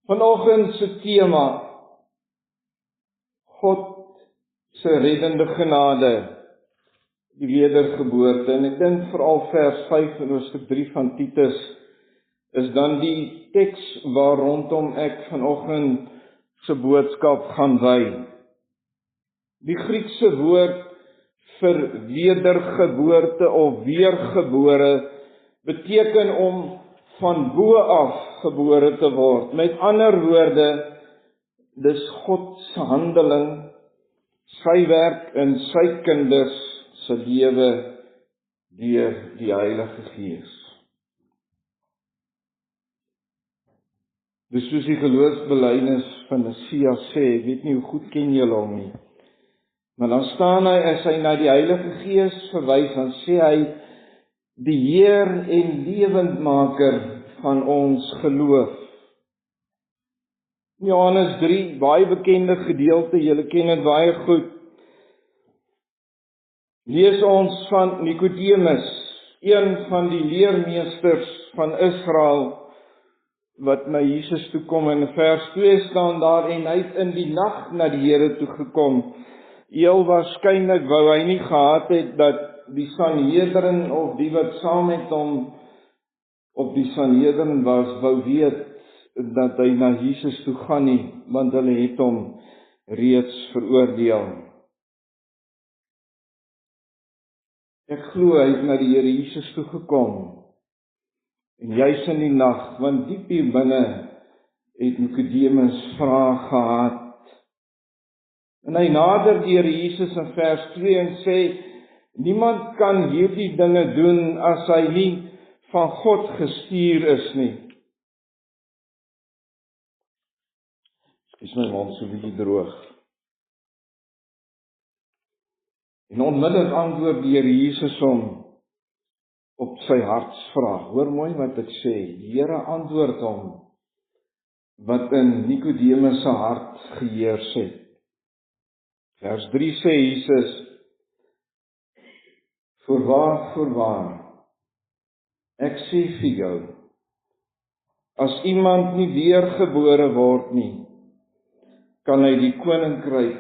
Vanoggend se tema, God se reddende genade, die wedergeboorte. En ek dink veral vers 5 in hoofstuk 3 van Titus, is dan die teks waar rondom ek vanoggend se boodskap gaan wy. Die Griekse woord vir wedergeboorte of weergebore beteken om van bo af gebore te word. Met ander woorde, dis God se handeling, sy werk in sy kinders se lewe deur die Heilige Gees. Dis soos die geloofsbelijdenis van Nicea sê, ek weet nie hoe goed ken julle hom nie. Maar dan staan hy, as hy na die Heilige Gees verwys, dan sê hy, die Heer en lewendmaker van ons geloof. Johannes 3, baie bekende gedeelte, julle ken dit baie goed. Lees ons van Nikodemus, een van die leermeesters van Israel, wat na Jesus toe kom. In vers 2 staan daar, en hy het in die nag na die Here toe gekom. Heel waarskynlik wou hy nie gehad het dat die Sanhedrin of die wat saam met hom op die Sanhedrin was, wou weet dat hy na Jesus toe gaan nie, want hulle het hom reeds veroordeel. Ek glo hy het na die Here Jesus toe gekom, en juis in die nag, want diep hier binne het Nikodemus vrae gehad. En hy nader die Here Jesus in vers 2 en sê, niemand kan hierdie dinge doen as hy nie van God gestuur is nie. Is my mond so bietjie droog. En onmiddellik antwoord die Here Jesus hom op sy hartsvraag. Hoor mooi wat ek sê. Die Here antwoord hom wat in Nikodemus se hart geheers het. Vers 3 sê Jesus, voorwaar, ek sê vir jou, as iemand nie weergebore word nie, kan hy die koninkryk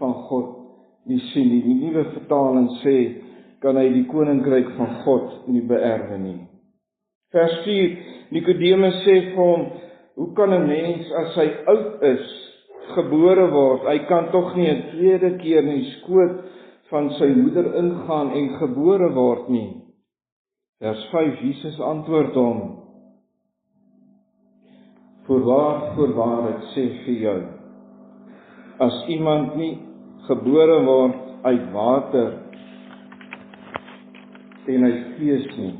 van God nie sien nie. Die nuwe vertaling sê, kan hy die koninkryk van God nie beerwe nie. Vers 4, Nikodemus sê vir hom, hoe kan 'n mens as hy oud is, gebore word? Hy kan tog nie 'n tweede keer in die skoot van sy moeder ingaan en gebore word nie. Vers 5, Jesus antwoord hom, voorwaar, ek sê vir jou, as iemand nie gebore word uit water en uit Gees nie,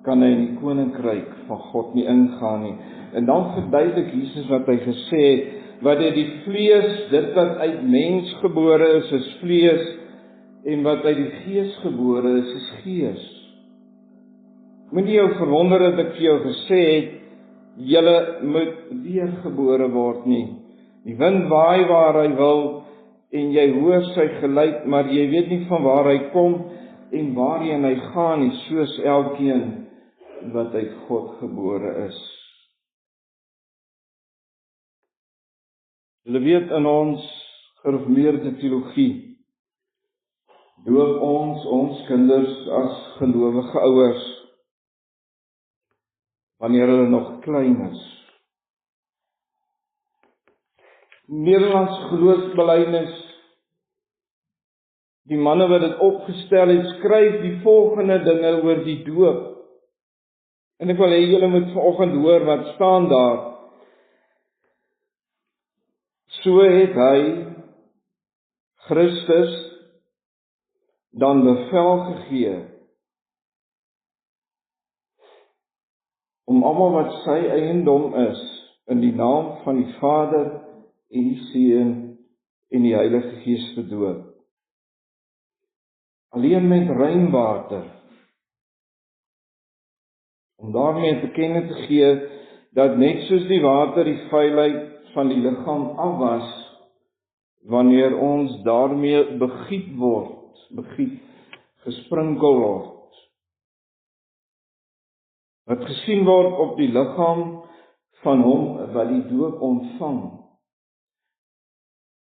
kan hy in die koninkryk van God nie ingaan nie. En dan verduidelik Jesus wat hy gesê het, wat uit die vlees, dit wat uit mens gebore is vlees, en wat uit die Gees gebore is Gees. Moenie jou verwonder dat ek vir jou gesê het, julle moet weergebore word nie. Die wind waai waar hy wil, en jy hoor sy geluid, maar jy weet nie van waar hy kom, en waarheen hy gaan nie, soos elkeen wat uit God gebore is. Julle weet, in ons gereformeerde teologie, doop ons kinders as gelowige ouers, wanneer hulle nog klein is. Nederlandse geloofsbelijdenis, die manne wat dit opgestel het, skryf die volgende dinge oor die doop. En ek wil hê julle moet vanoggend hoor wat staan daar. So het hy, Christus, dan bevel gegee, om almal wat sy eiendom is, in die naam van die Vader en die Seun en die Heilige Gees te doop. Alleen met rein water, om daarmee te kenne te gee, dat net soos die water die vuilheid van die liggaam afwas, wanneer ons daarmee begiet gesprinkel word. Wat gesien word op die liggaam van hom wat die doop ontvang.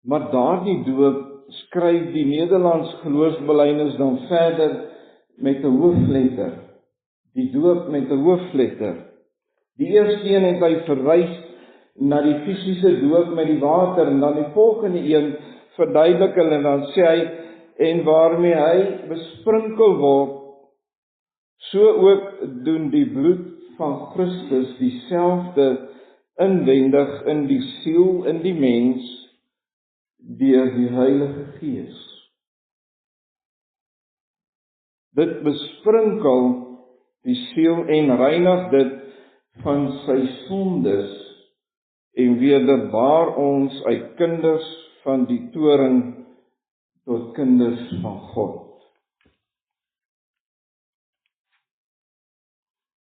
Maar daardie doop skryf die Nederlands geloofsbelijdenis dan verder met 'n hoofletter. Die doop met 'n hoofletter. Die eerste een het hy verwys na die fisiese doop met die water, en dan die volgende een verduidelik hulle, en dan sê hy, en waarmee hy besprinkel word, so ook doen die bloed van Christus dieselfde inwendig in die siel, in die mens, deur die Heilige Gees. Dit besprinkel die siel en reinig dit van sy sondes en wederbaar ons uit kinders van die toorn tot kinders van God.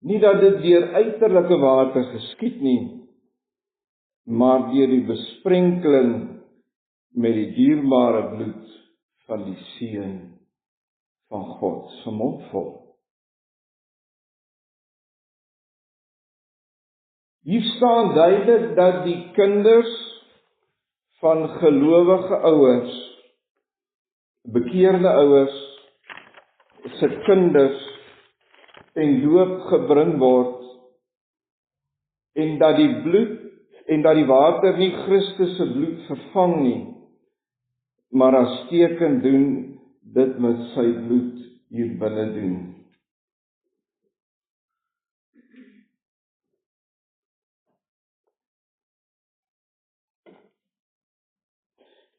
Nie dat dit deur uiterlike water geskied nie, maar deur die besprenkeling met die dierbare bloed van die Seun van God se mondvol. Hier staan duidelik dat die kinders van gelowige ouers, bekeerde ouers, se kinders ten doop gebring word, en dat die bloed en dat die water nie Christus se bloed vervang nie, maar as teken doen dit met sy bloed hier binne doen.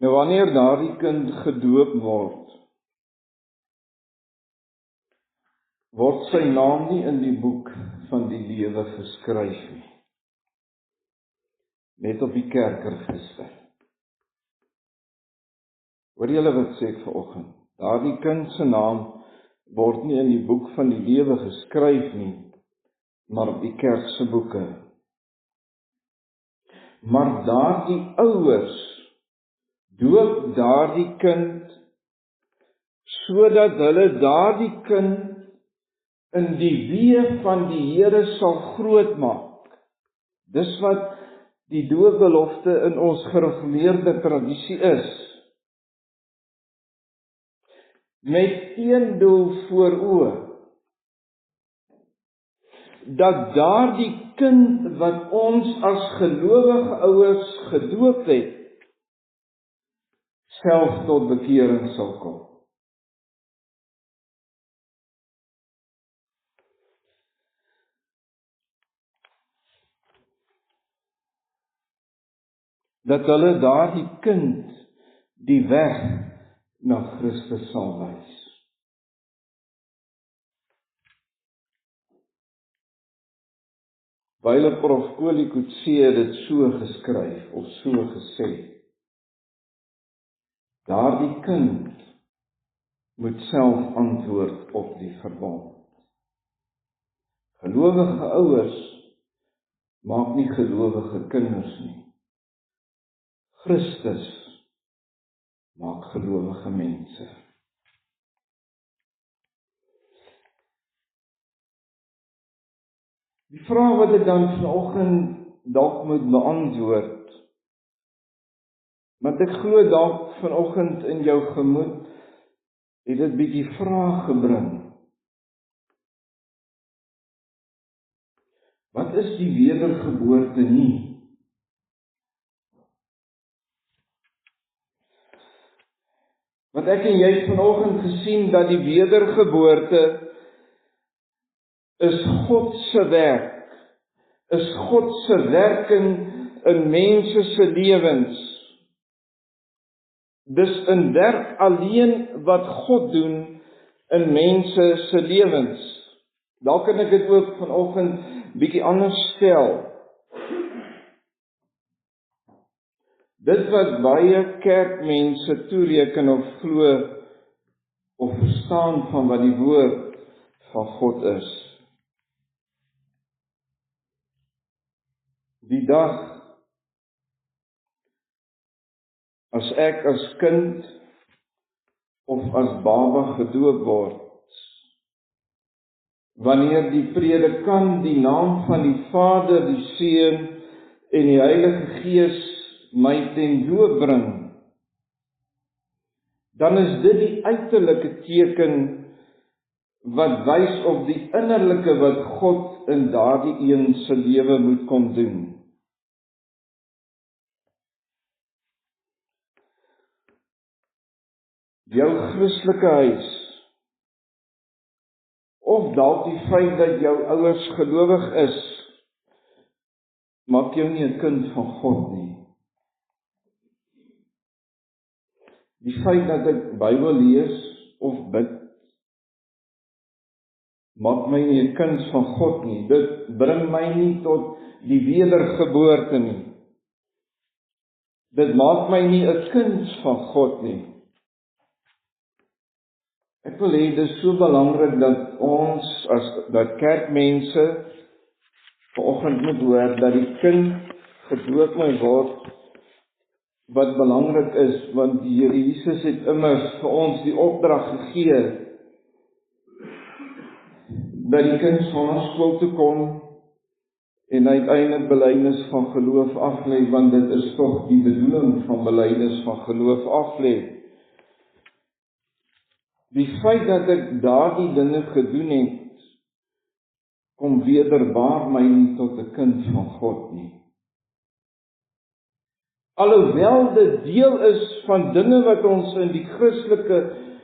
Nou wanneer daardie kind gedoop word sy naam nie in die boek van die lewe geskryf nie. Net op die kerkregister. Hoor julle wat sê ek vanoggend? Daardie kind se naam word nie in die boek van die lewe geskryf nie, maar op die kerk se boeke. Maar daardie ouers doop daardie kind sodat hulle daardie kind in die weë van die Here sal grootmaak. Dis wat die doopbelofte in ons gereformeerde tradisie is. Met een doel voor oë, dat daardie kind wat ons as gelowige ouers gedoop het, self tot bekering sal kom. Dat hulle daardie kind die weg na Christus sal wys. Wyle Prof Coelie-Coetzee het dit so geskryf of so gesê. Daardie kind moet self antwoord op die verbond. Gelowige ouers maak nie gelowige kinders nie. Christus maak gelowige mense. Die vraag wat ek dan vanoggend dalk moet beantwoord, want ek glo dalk vanoggend in jou gemoed het dit bietjie vrae gebring. Wat is die wedergeboorte nie? Want ek en jy het vanoggend gesien dat die wedergeboorte is God se werk, is God se werking in mense se lewens. Dis 'n werk alleen wat God doen in mense se lewens. Dalk kan ek dit ook vanoggend bietjie anders stel. Dit wat baie kerkmense toereken of glo of verstaan van wat die woord van God is. Die dag as ek as kind of as baba gedoop word, wanneer die predikant die naam van die Vader, die Seun en die Heilige Gees my ten doop bring, dan is dit die uiterlike teken wat wys op die innerlike wat God in daardie een se lewe moet kom doen. Jou Christelike huis, of dalk die feit dat jou ouers gelowig is, maak jou nie 'n kind van God nie. Die feit dat ek Bybel lees of bid, maak my nie 'n kind van God nie. Dit bring my nie tot die wedergeboorte nie. Dit maak my nie 'n kind van God nie. Ek wil hê, dit is so belangrik dat ons, dat kerkmense vanoggend moet hoor, dat die kind gedoop moet word, wat belangrik is, want die Here Jesus het immers vir ons die opdrag gegee, dat die kind sonnaskool toe kom, en uiteindelik belydenis van geloof aflê, want dit is tog die bedoeling van belydenis van geloof aflê. Die feit dat ek daardie dinge gedoen het, kom wederbaar my nie tot 'n kind van God nie. Alhoewel dit deel is van dinge wat ons in die Christelike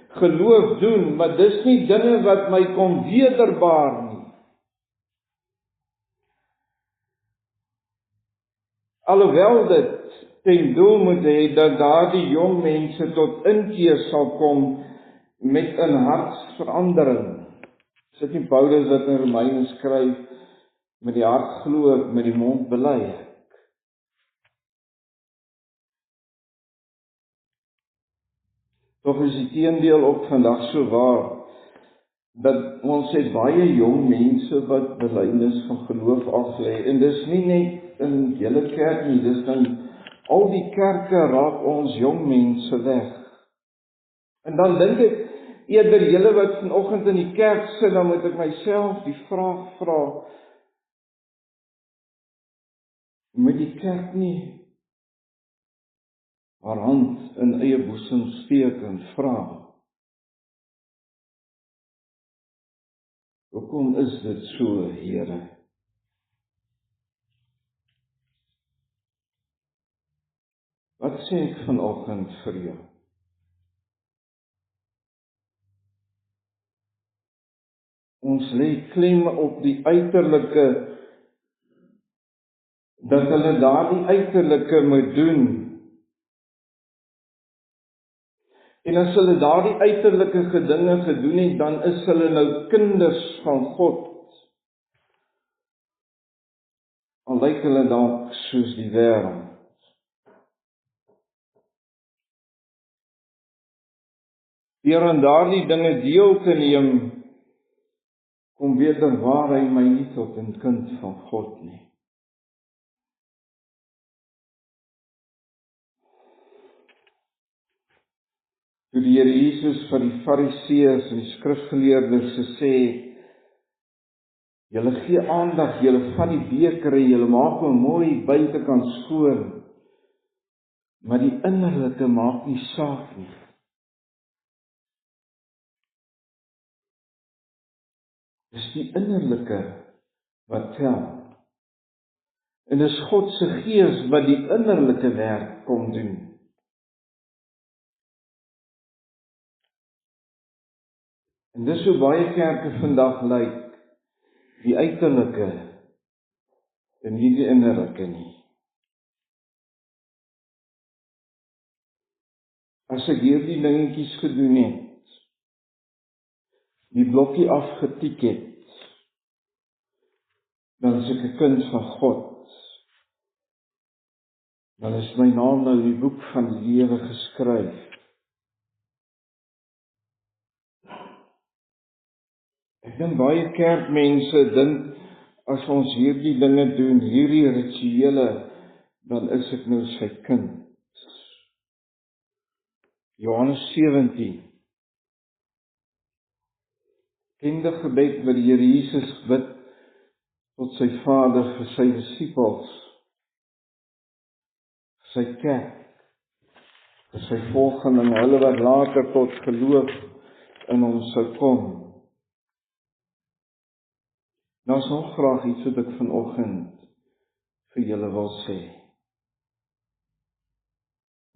geloof doen, maar dis nie dinge wat my kom wederbaar nie. Alhoewel dit ten doel moet hê dat daardie jong mense tot inkeer sal kom met 'n hartsverandering. Sit nie Paulus wat in Romeine skryf, met die hart glo ek, met die mond bely ek. Tog is die teendeel ook vandag so waar, dat ons het baie jong mense wat belydenis van geloof aflê, en dis nie net in hele kerk nie, dis in al die kerke raak ons jong mense weg. En dan dink ek, eerder julle wat vanoggend in die kerk sit, dan moet ek myself die vraag vra, moet die kerk nie haar hand in eie boesem steek en vra, hoekom is dit so, Here? Wat sê ek vanoggend vir jou? Ons lê klem op die uiterlike, dat hulle daardie uiterlike moet doen. En as hulle daardie uiterlike dinge gedoen het, dan is hulle nou kinders van God. Al lyk hulle dalk soos die wêreld. Deur aan daardie dinge deel te neem, kom wederwaar hy my nie tot 'n kind van God nie. Toe die Here Jesus vir die Fariseërs en die skrifgeleerdes sê, julle gee aandag, julle vat die beker en julle maak hom mooi buitekant skoon, maar die innerlike maak nie saak nie. Dis die innerlike wat tel. En dis God se Gees wat die innerlike werk kom doen. En dis hoe baie kerke vandag lyk, die uiterlike en nie die innerlike nie. As ek hierdie dingetjies gedoen het, die blokkie afgetik het, dan is ek 'n kind van God. Dan is my naam nou in die boek van die lewe geskryf. Ek dink baie kerkmense dink, as ons hierdie dinge doen, hierdie rituele, dan is ek nou sy kind. Johannes 17. Bekende gebed wat die Here Jesus bid tot sy Vader vir sy disippels. sy kerk, vir sy volgelinge, hulle wat later tot geloof in hom sou kom. Nou is nog graag iets wat ek vanoggend vir julle wil sê.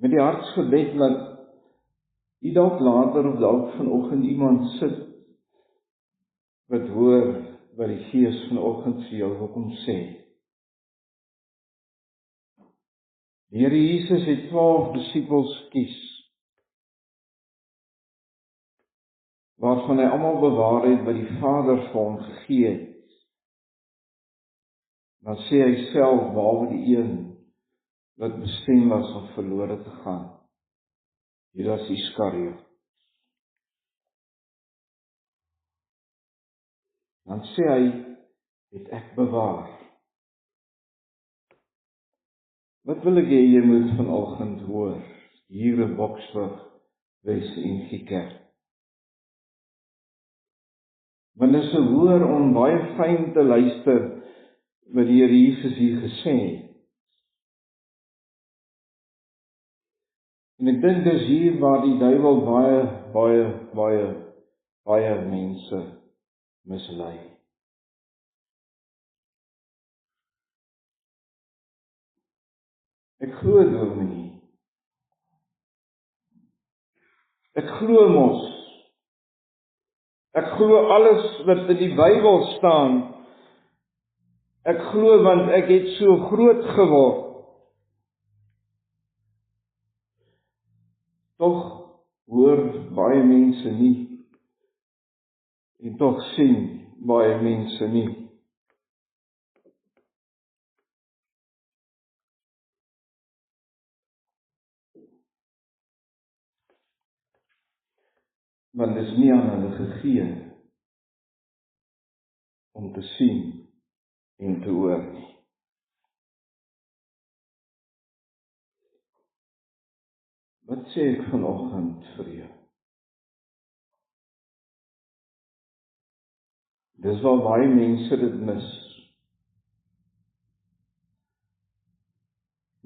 Met die hartsgebed dat u dalk later of dalk vanoggend iemand sit wat hoor wat die Gees vanoggend vir jou wil kom sê. Die Here Jesus het 12 disippels gekies, waarvan hy almal bewaar het wat die Vader vir hom gegee het. Dan sê hy self, behalwe die een wat bestem was om verlore te gaan, Judas Iskariot. Dan sê hy, het ek bewaar. Wat wil ek hê jy moet vanoggend hoor, hier in Boksburg, Wes-NG Kerk? Want dit is 'n hoor om baie fyn te luister wat die Here Jesus hier gesê het. En ek dink dis hier waar die duiwel baie mense mislei. Ek glo dominee. Ek glo mos. Ek glo alles wat in die Bybel staan. Ek glo want ek het so groot geword. Tog hoor baie mense nie. En tog sien baie mense nie. Want dit is nie aan hulle gegee om te sien en te hoor nie. Wat sê ek vanoggend vir jou? Dis waar baie mense dit mis.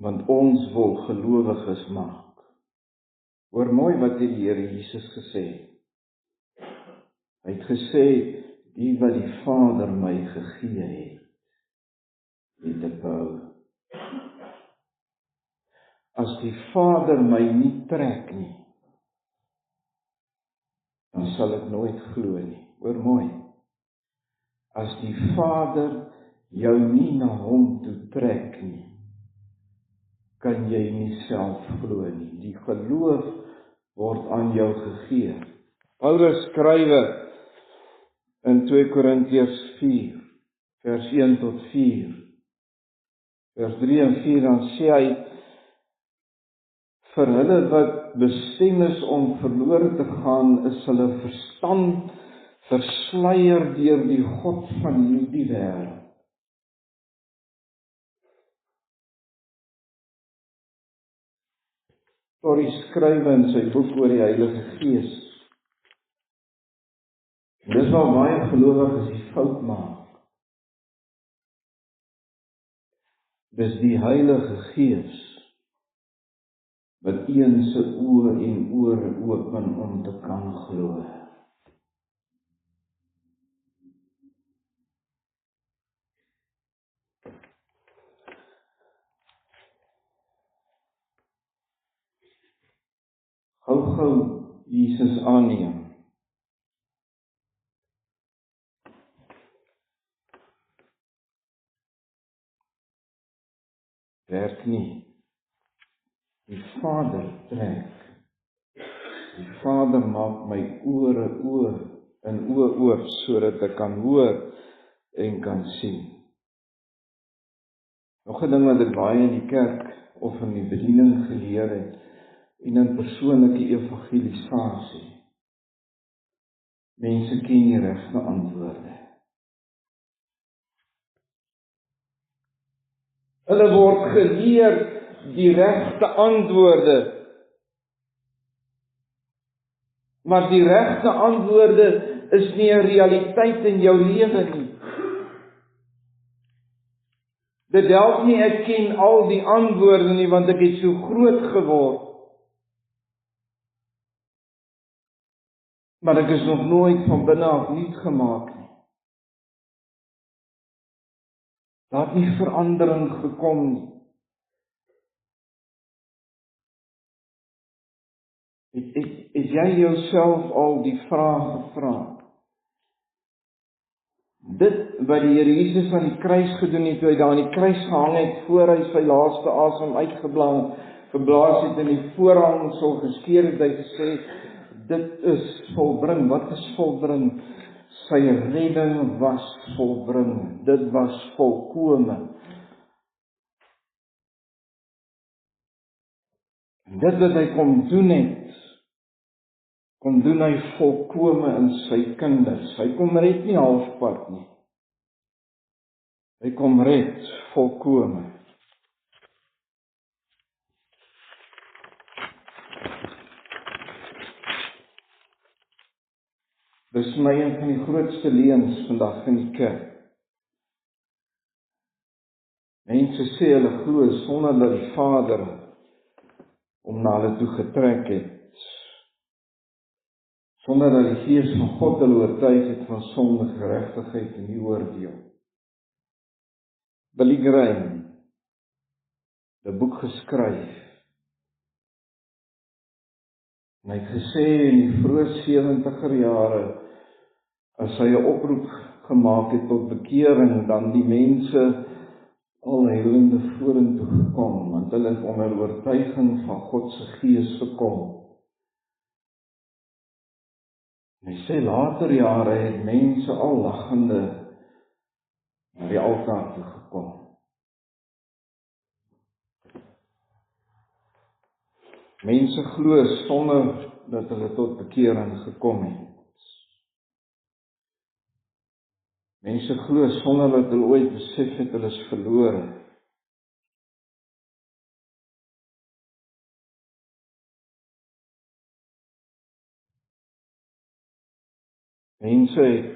Want ons wil gelowiges maak. Hoor mooi wat die Here Jesus gesê het. Hy het gesê, die wat die Vader my gegee het, het ek behou. As die Vader my nie trek nie, dan sal ek nooit glo nie. Hoor mooi. As die Vader jou nie na hom toe trek nie, kan jy nie self glo nie. Die geloof word aan jou gegee. Paulus skrywe in 2 Korintiërs 4, vers 1 tot 4, vers 3 en 4, dan sê hy, vir hulle wat bestem is om verlore te gaan, is hulle verstand versluier deur die god van hierdie wêreld. Torrie skrywe in sy boek oor die Heilige Gees. Dis waar baie gelowiges die fout maak. Dis die Heilige Gees wat een se oë en ore open om te kan glo. Gou Jesus aanneem. Werk nie. Die Vader trek. Die Vader maak my ore oop en oë oop sodat ek kan hoor en kan sien. Nog 'n ding wat ek baie in die kerk of in die bediening geleer het en in persoonlike evangelisasie. Mense ken nie regte antwoorde. Hulle word geleer die regte antwoorde. Maar die regte antwoorde is nie 'n realiteit in jou lewe nie. Dit help nie ek ken al die antwoorde nie, want ek het so groot geword. Maar ek is nog nooit van binne af nuut gemaak nie. Daar het nie verandering gekom nie. Het jy jouself al die vraag gevra? Dit wat die Here Jesus aan die kruis gedoen het, toe hy daar aan die kruis gehang het, voor hy sy laaste asem geblaas het en die voorhangsel geskeur het, hy gesê, dit is volbring. Wat is volbring? Sy redding was volbring. Dit was volkome. En dit wat hy kom doen het, kom doen hy volkome in sy kinders. Hy kom red nie halfpad nie. Hy kom red volkome. Dis my een van die grootste leuns vandag in die kerk. Mense sê hulle glo sonder dat die Vader hom na hulle toe getrek het. Sonder dat die Gees van God hulle oortuig het van sonde, geregtigheid en die oordeel. Billy Graham, 'n boek geskryf. En hy het gesê in die vroeë 70er jare, as hy 'n oproep gemaak het tot bekering, dan die mense al huilende vorentoe gekom, want hulle het onder oortuiging van God se Gees gekom. En hy sê later jare het mense al lagende na die altaar toe gekom. Mense glo sonder dat hulle tot bekering gekom het. Mense glo sonder dat hulle ooit besef het hulle is verlore. Mense het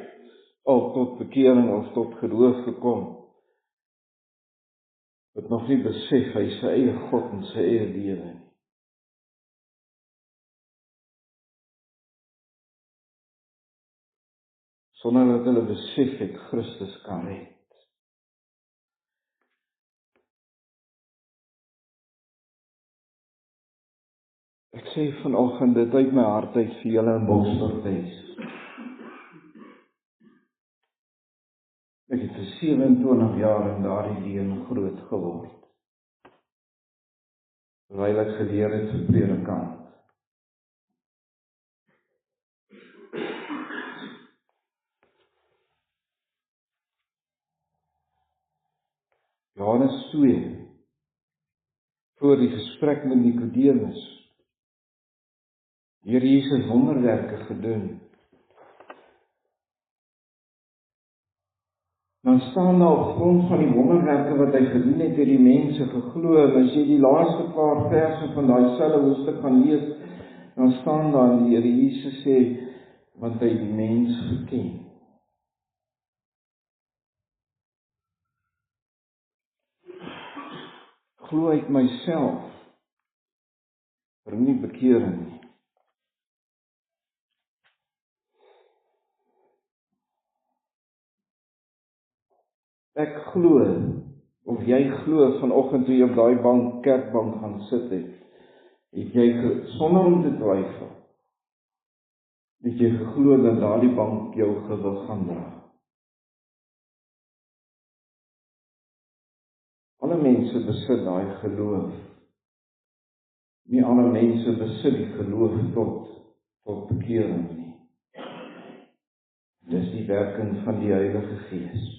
al tot bekering of tot geloof gekom, wat nog nie besef hy is sy eie God en sy eie lewe nie. Sonder dat hulle besef het Christus kan red. Ek sê vanoggend dit uit my hart uit vir julle in Boksburghuis. Ek het vir 27 jaar in daardie leuen groot geword. Terwyl ek geleer het vir predikant. Johannes 2, voor die gesprek met Nikodemus, Here Jesus wonderwerke gedoen. Dan staan daar op grond van die wonderwerke wat hy gedoen het, die mense geglo. En as jy die laaste paar verse van daai selfde hoofstuk gaan lees, dan staan daar die Here Jesus sê, want hy die mens geken. Glo uit myself, bring nie bekering nie. Ek glo, of jy glo vanoggend toe jy op daai bank, kerkbank gaan sit het jy sonder om te twyfel, het jy geglo dat daardie bank jou gewig gaan dra. Alle mense besit daai geloof. Nie alle mense besit die geloof tot bekering nie. Dis die werking van die Heilige Gees.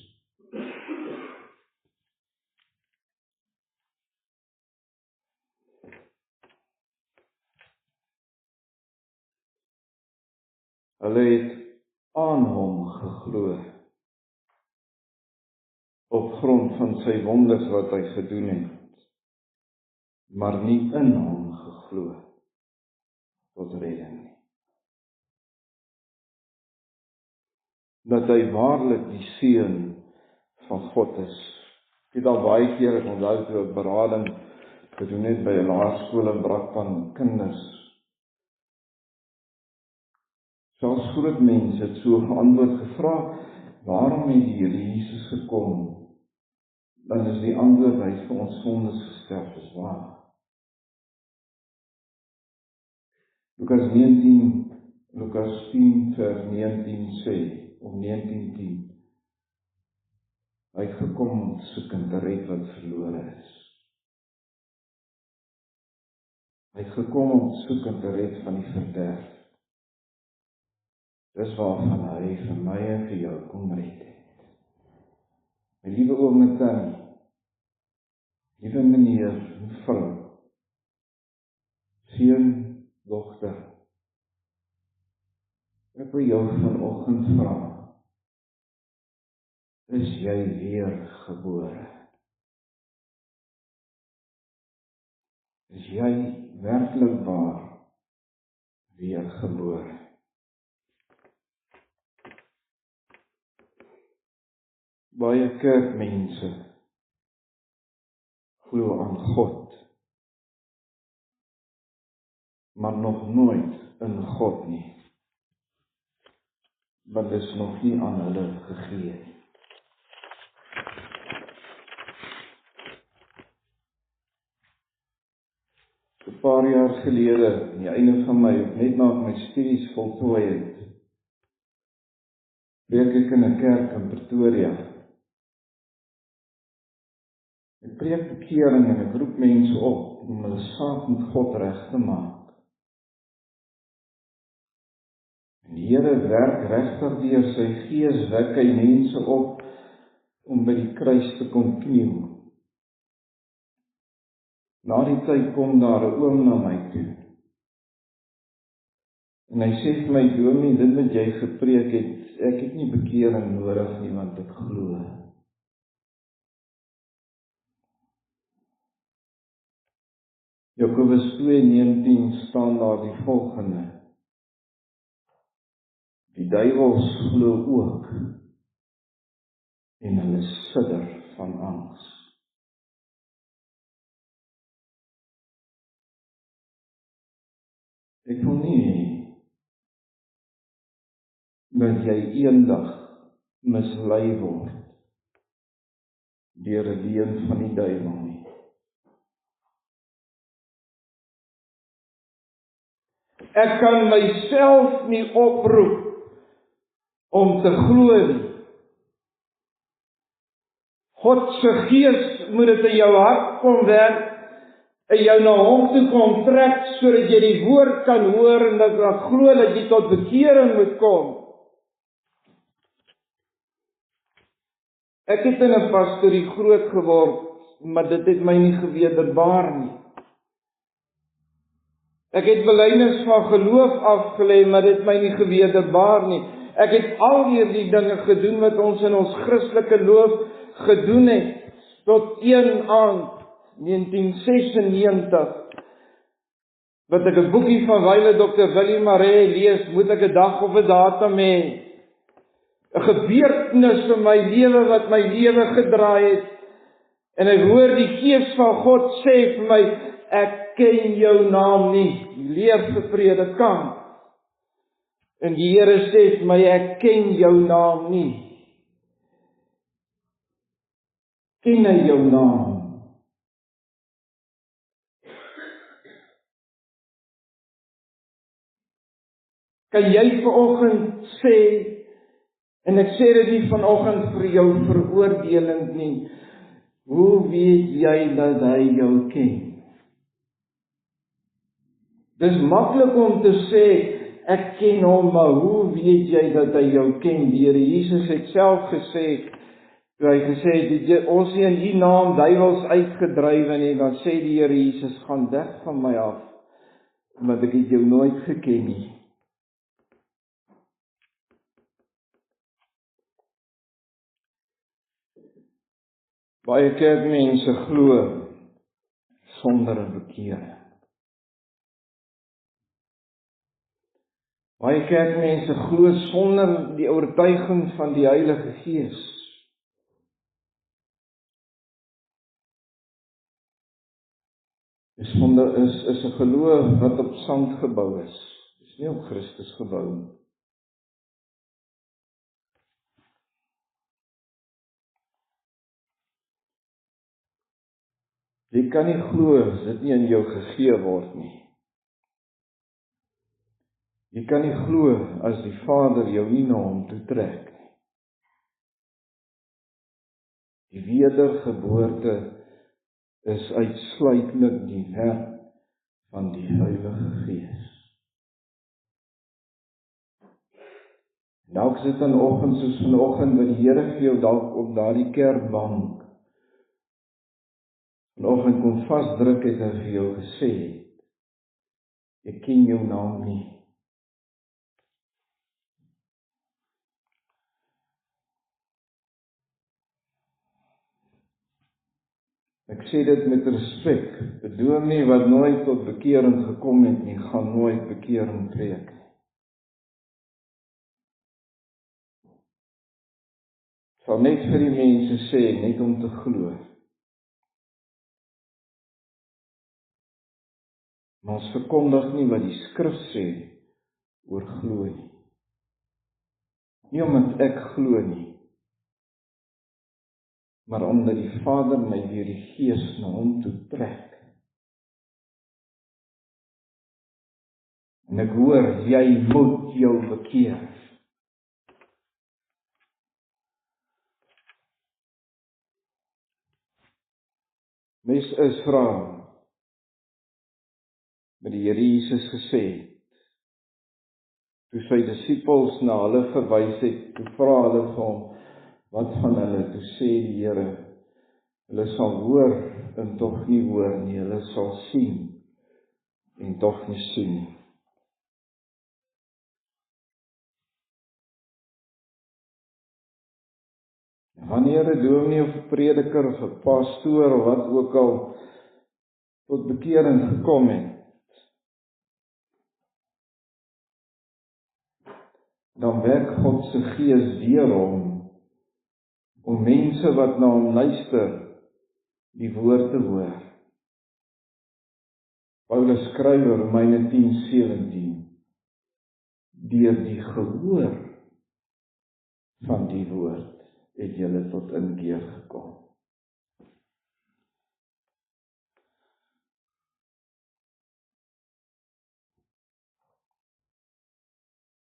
Hulle het aan hom geglo, op grond van sy wonders wat hy gedoen het, maar nie in hom geglo tot redding nie. Dat hy waarlik die Seun van God is, Ek het al baie keer, ek onthou toe 'n berading gedoen het by 'n laerskool in Brakpan, kinders. Selfs groot mense het so geantwoord gevra, waarom het die Here Jesus gekom? Dan is die antwoord, hy het vir ons sondes gesterf, is waar. Lukas 10 vers 19 sê, of 19:10, hy het gekom om te soek en te red wat verlore is. Hy het gekom om te soek en te red van die verderf. Dis waarvan hy vir my en vir jou kom red het. My liewe oom en tannie, liewe meneer en vrou, seun, dogter, ek wil jou vanoggend vra, is jy weer gebore? Is jy werklik waar weer gebore? Baie kerkmense glo aan God, maar nog nooit in God nie, want dit is nog nie aan hulle gegee nie. 'n paar jaar gelede, aan die einde van net na my studies voltooi het, preek ek in 'n kerk in Pretoria. Ek preek bekering en ek roep mense op om hulle saak met God reg te maak. En die Here werk regtig deur sy Gees, wek hy mense op om by die kruis te kom kniel. Na die tyd kom daar 'n oom na my toe. En hy sê vir my, Dominee, dit wat jy gepreek het, ek het nie bekering nodig nie, want ek glo. Jakobus 2:19 staan daar die volgende: die duiwels glo ook, en hulle sidder van angs. Ek wil nie dat jy eendag mislei word deur 'n leuen van die duiwel nie. Ek kan myself nie oproep om te glo nie. God se Gees moet dit in jou hart kom werk, en jou na hom toe kom trek, sodat jy die woord kan hoor en dat glo dat jy tot bekering moet kom. Ek het in 'n pastorie groot geword, maar dit het my nie gewederbaar nie. Ek het belydenis van geloof afgelê, maar dit het my nie gewederbaar nie. Ek het al hierdie dinge gedoen wat ons in ons Christelike geloof gedoen het, tot een aand, 1996, wat ek 'n boekie van wyle Dr. Willie Maree lees, moet ek 'n dag of 'n datum hê. 'n Gebeurtenis in my lewe wat my lewe gedraai het, en ek hoor die Gees van God sê vir my, ek ken jou naam nie, leer vir predikant. En die Here sê vir my, ek ken jou naam nie. Ken hy jou naam? Kan jy vanoggend sê, en ek sê dit nie vanoggend vir jou veroordelend nie, hoe weet jy dat hy jou ken? Dis maklik om te sê, ek ken hom, maar hoe weet jy dat hy jou ken? Die Here Jesus het self gesê, toe hy gesê het, ons het in U naam duiwels uitgedrywe nie, dan sê die Here Jesus, gaan weg van my af, want ek het jou nooit geken nie. Baie kerkmense glo sonder 'n bekering. Baie kerkmense glo sonder die oortuiging van die Heilige Gees. is 'n geloof wat op sand gebou is. Dis nie op Christus gebou nie. Jy kan nie glo as dit nie in jou gegee word nie. Jy kan nie glo as die Vader jou nie na hom toe trek nie. Die wedergeboorte is uitsluitlik die werk van die Heilige Gees. Dalk sit dan oggend soos vanoggend by die Here vir jou dalk op daardie kerkbank. Vanoggend kom vasdruk het en vir jou gesê, ek ken jou naam nie. Ek sê dit met respek. 'n Dominee wat nooit tot bekering gekom het nie, gaan nooit bekering preek nie. Sal net vir die mense sê, net om te glo. Maar ons verkondig nie wat die skrif sê oor glo nie. Nie omdat ek glo nie, maar omdat die Vader my deur die Gees na hom toe trek. En ek hoor, jy moet jou bekeer. Mes is vra met die Here Jesus gesê, toe sy disippels na hulle verwys het, toe vra hulle vir hom, wat van hulle? Toe sê die Here, hulle sal hoor en tog nie hoor nie, hulle sal sien en tog nie sien nie. Wanneer 'n dominee of 'n prediker of 'n pastoor of wat ook al tot bekering gekom het, dan werk God se Gees deur hom om mense wat na hom luister, die woord te hoor. Paulus skryf in Romeine 10:17, deur die gehoor van die woord het julle tot inkeer gekom.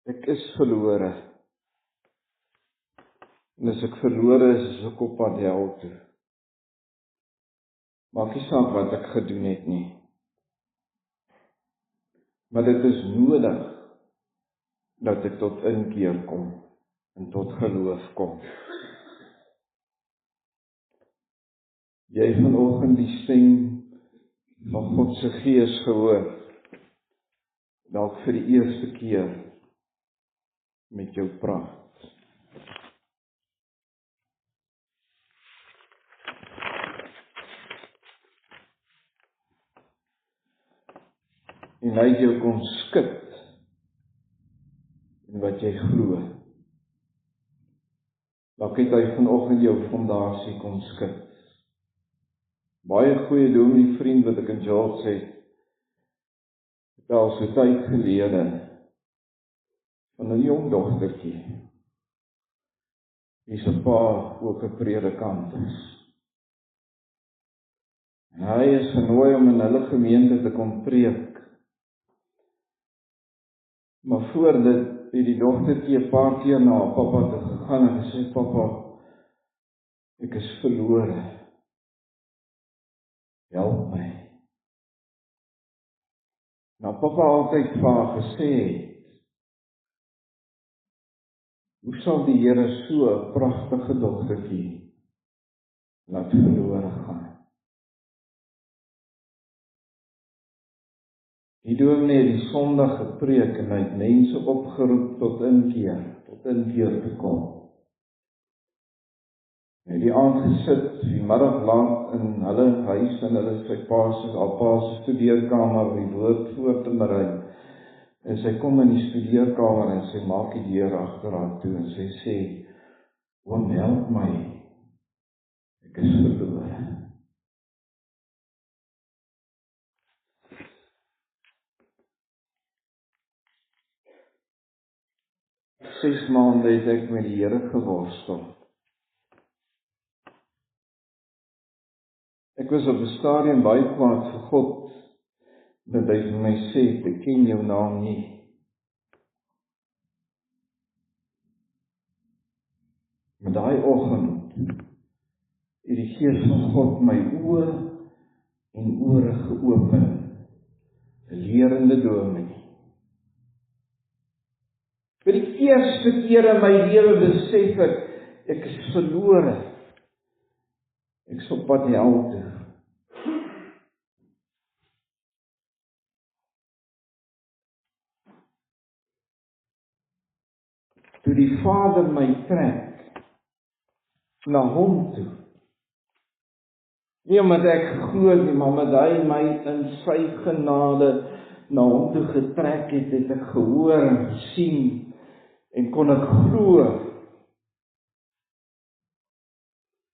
Ek is verlore. En as ek verlore is ek op pad hel toe. Maak nie saak wat ek gedoen het nie. Maar dit is nodig dat ek tot inkeer kom en tot geloof kom. Jy vanoggend die stem van God se Gees gehoor, dalk vir die eerste keer met jou praat. En hy het jou kom skud in wat jy glo. Dalk het hy vanoggend jou fondasie kom skud. Baie goeie dominee vriend wat ek in George het, vertel so tyd gelede van 'n jong dogtertjie, wie se pa ook 'n predikant is. En hy is genooi om in hulle gemeente te kom preek. Maar voor dit het die dogtertjie 'n paar keer na haar pappa toe gegaan en gesê, pappa, ek is verlore. Help my. Nou pappa altyd vir haar gesê het, hoe sal die Here so 'n pragtige dogtertjie laat verlore gaan? Die dominee het die Sondag gepreek en hy het mense opgeroep tot inkeer te kom. En die aand gesit, die middag lank in hulle huis en hulle sy pa se studeerkamer die woord voor te berei. En sy kom in die studeerkamer en sy maak die deur agter haar toe en sy sê, oom, help my, ek is verlore. 6 maande het ek met die Here geworstel. Ek was op 'n stadium baie kwaad vir God, dat hy vir my sê, ek ken jou naam nie. Maar daai oggend, het die Gees van God my oë en ore geopen, 'n lerende dominee. Vir die eerste keer in my lewe besef ek is verlore. Ek is op pad hel toe. Toe die Vader my trek na hom toe. Nie omdat ek geglo nie, maar omdat hy my in sy genade na hom toe getrek het ek gehoor en gesien en kon ek glo.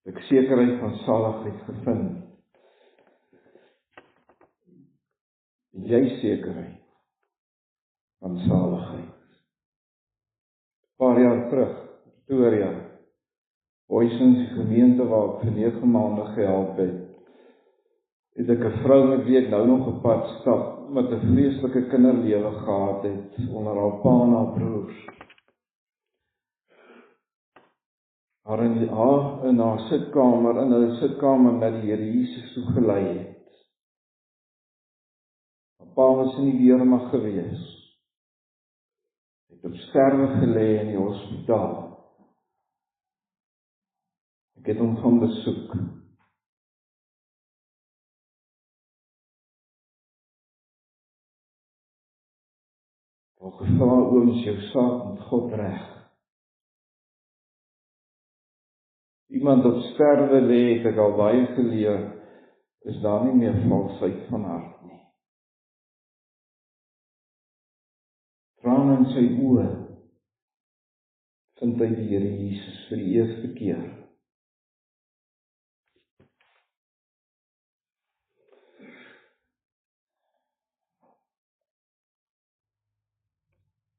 Ek sekerheid van saligheid gevind. Jy sekerheid van saligheid. Paar jaar terug, Pretoria, Boysens gemeente waar ek vir 9 maande gehelp het ek 'n vrou met wie ek nou nog op pad stap, met 'n vreeslike kinderlewe gehad het, onder haar pa en haar broers. Haar in haar sitkamer, in hulle sitkamer na die Here Jesus toe gelei het. Haar pa was in die weermag gewees. Het op sterwe gelê in die hospitaal. Ek het hom gaan besoek. Al gevra, ooms, jou saak met God reg. Iemand op sterwe lê, het ek al baie geleer, is daar nie meer valsheid van hart nie. Trane in sy oë, vind hy die Here Jesus vir die eerste keer.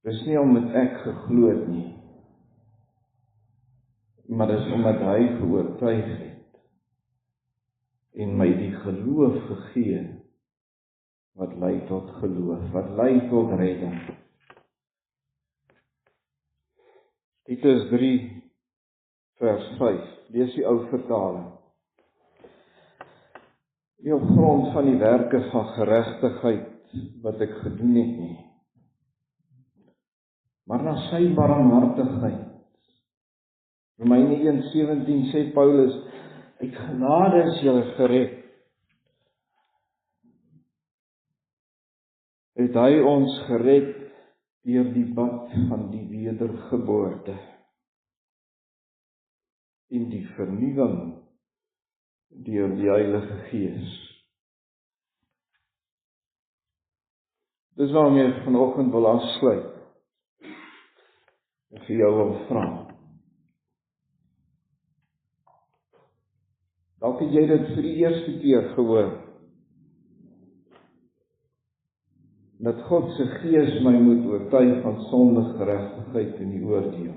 Dis nie omdat ek geglo het nie, maar dis omdat hy geoortuig het en my die geloof gegee wat lei tot geloof, wat lei tot redding. Titus 3 vers 5, lees die ou vertaling. Nie op grond van die werke van geregtigheid wat ek gedoen het nie, maar na sy barmhartigheid. Romeine 1:17 sê Paulus, uit genade is julle gered. Het hy ons gered deur die bad van die wedergeboorte en die vernuwing deur die Heilige Gees. Dis waarmee ek vanoggend wil afsluit. Ek vir jou wil vra. Dalk het jy dit vir die eerste keer gehoor. Dat God se Gees my moet oortuig van sonde, geregtigheid en die oordeel.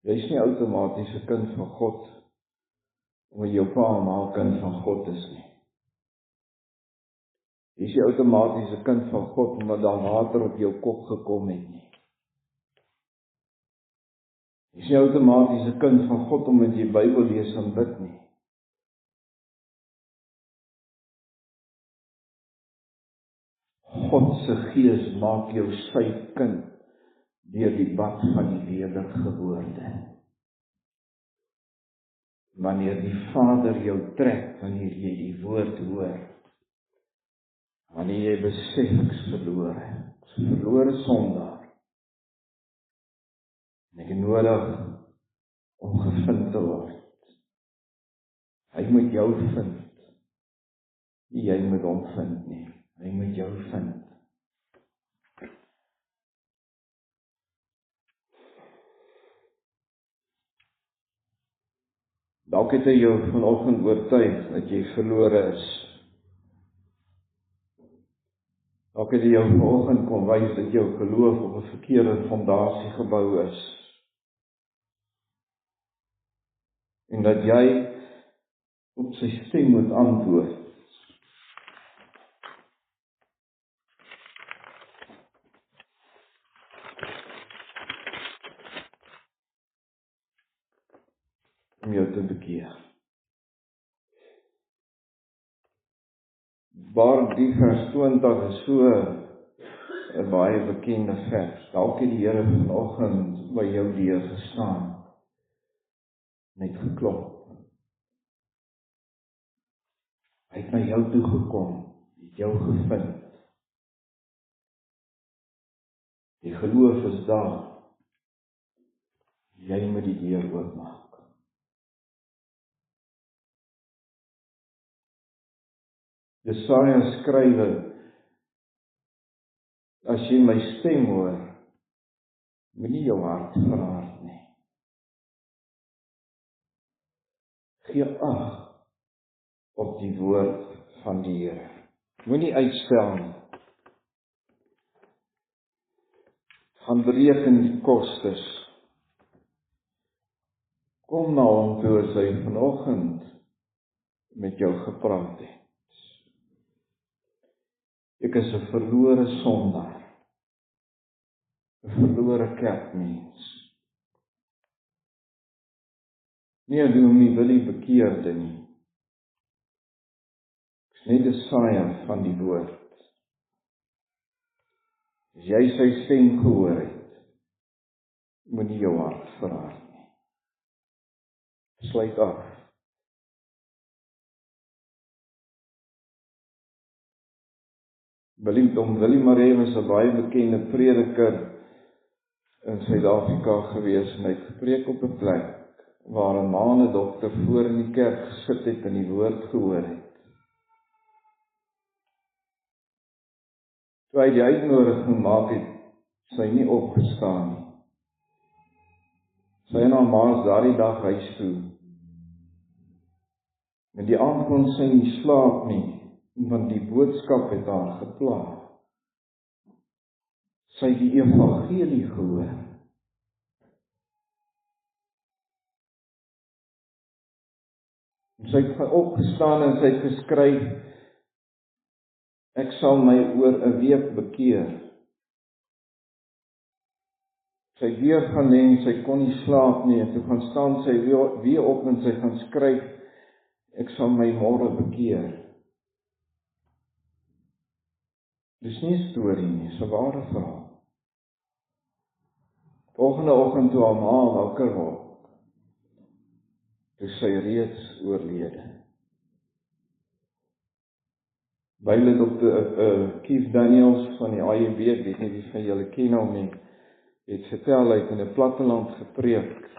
Jy's nie outomaties 'n kind van God, omdat jou pa en ma 'n kind van God is nie. Jy's nie outomaties 'n kind van God, omdat daar water op jou kop gekom het nie. Jy's nie outomaties 'n kind van God, omdat jy Bybel lees en bid nie. God se Gees maak jou sy kind deur die bad van die wedergeboorte. Wanneer die Vader jou trek, wanneer jy die woord hoor, wanneer jy besef ek is verlore sondaar, en ek het nodig om gevind te word. Hy moet jou vind, nie jy moet hom vind nie. Hy moet jou vind. Dalk het hy jou vanoggend oortuig dat jy verlore is. Dalk het jy jou vanoggend kon wys dat jou geloof op 'n verkeerde fondasie gebou is. En dat jy op sy stem moet antwoord. Om jou te bekeer. Waar die vers 20 is so 'n baie bekende vers. Dalk het die Here vanoggend by jou deur gestaan. Net geklop. Hy het na jou toe gekom, het jou gevind. Die geloof is daar. Jy moet die deur oopmaak. Jesaja skrywe, as jy my stem hoor, moenie jou hart verhard nie. Gee ag op die woord van die Here. Moenie uitstel nie. Gaan bereken die kostes. Kom na hom toe as hy vanoggend met jou gepraat het. Ek is 'n verlore sondaar. 'n verlore kerkmens. Nie 'n dominee wil nie bekeerde nie. Ek is net 'n saaier van die woord. As jy sy stem gehoor het, moenie jou hart verhard nie. Sluit af. Willie Maree was 'n baie bekende prediker in Suid-Afrika gewees en hy het gepreek op 'n plek waar 'n ma en 'n dokter voor in die kerk gesit het en die woord gehoor het. Toe hy die uitnodiging gemaak het, sy nie opgestaan nie. Sy en haar ma is daardie dag huis toe. En die aand kon sy nie slaap nie, want die boodskap het haar gepla. Sy het die evangelie gehoor. En sy het opgestaan en sy het geskryf, ek sal my oor 'n week bekeer. Sy het weer gaan lê en sy kon nie slaap nie, en toe gaan staan sy weer op en sy gaan skryf, ek sal my môre bekeer. Dis nie 'n storie nie, dis 'n ware verhaal. Volgende oggend toe haar ma wakker word, toe sy reeds oorlede. Byle Dr. Keith Daniels van die IEB, ek weet nie wie van julle ken hom nie, het vertel hy het in 'n platteland gepreek.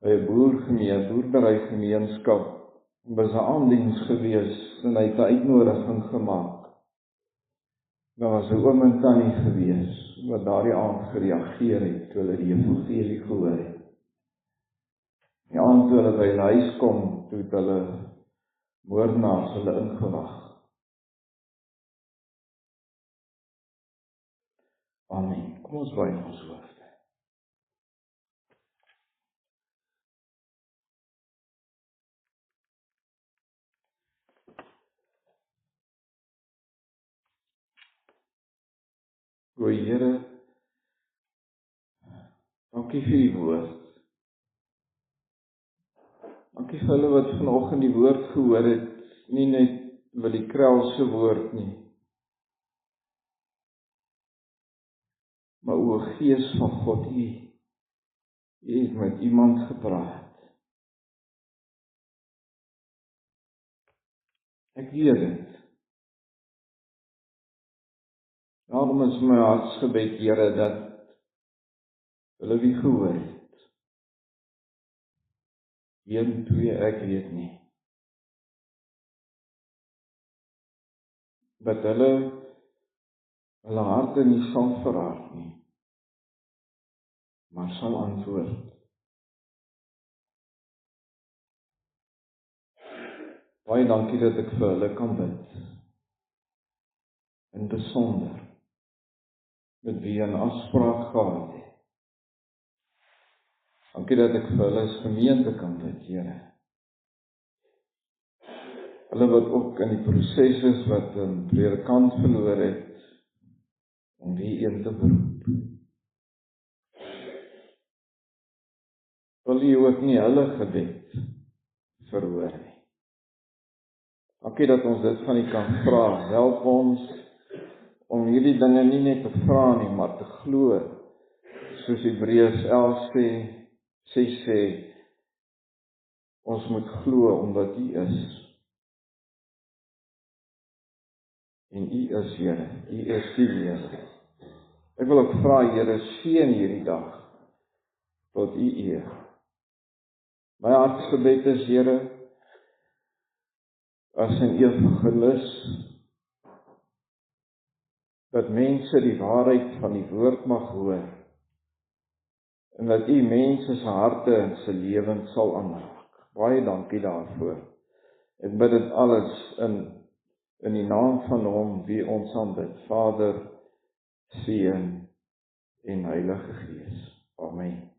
By 'n boerderygemeenskap was 'n aandiens gewees en hy het 'n uitnodiging gemaak. Daar was 'n oom en tannie gewees wat daardie aand gereageer het toe hulle die evangelie gehoor het. Die aand toe hulle by hulle huis kom, toe het hulle moordenaars hulle ingewag. Amen. Kom ons buig ons hoofde. O Here, dankie vir die woord. Dankie vir hulle wat vanoggend die woord gehoor het, nie net wil die Krelse woord nie, maar o Gees van God, U het met iemand gepraat. Ek weet dit. Daarom is my hartsgebed, Here, dat hulle wie gehoor het. 1, 2, ek weet nie. Dat hulle harte nie sal verhard nie, maar sal antwoord. Baie dankie dat ek vir hulle kan bid. in besonder met wie in afspraak gehad het. Dankie dat ek vir hulle as gemeente kan bid, Here. Hulle wat ook in die proses is, wat 'n predikant verloor het, om die een te beroep. Wil U ook nie hulle gebed verhoor nie. Dankie dat ons dit van U kan vra. Help ons om hierdie dinge nie net te vra nie, maar te glo. Soos Hebreërs 11 sê, ons moet glo omdat U is. En U is Here, U is die Here. Ek wil ook vra, Here, seën hierdie dag tot U eer. My hartsgebed is, Here, as 'n evangelis, dat mense die waarheid van die woord mag hoor, en dat U mense se harte en se lewens sal aanraak. Baie dankie daarvoor. Ek bid dit alles in die naam van Hom wie ons aanbid, Vader, Seun en Heilige Gees. Amen.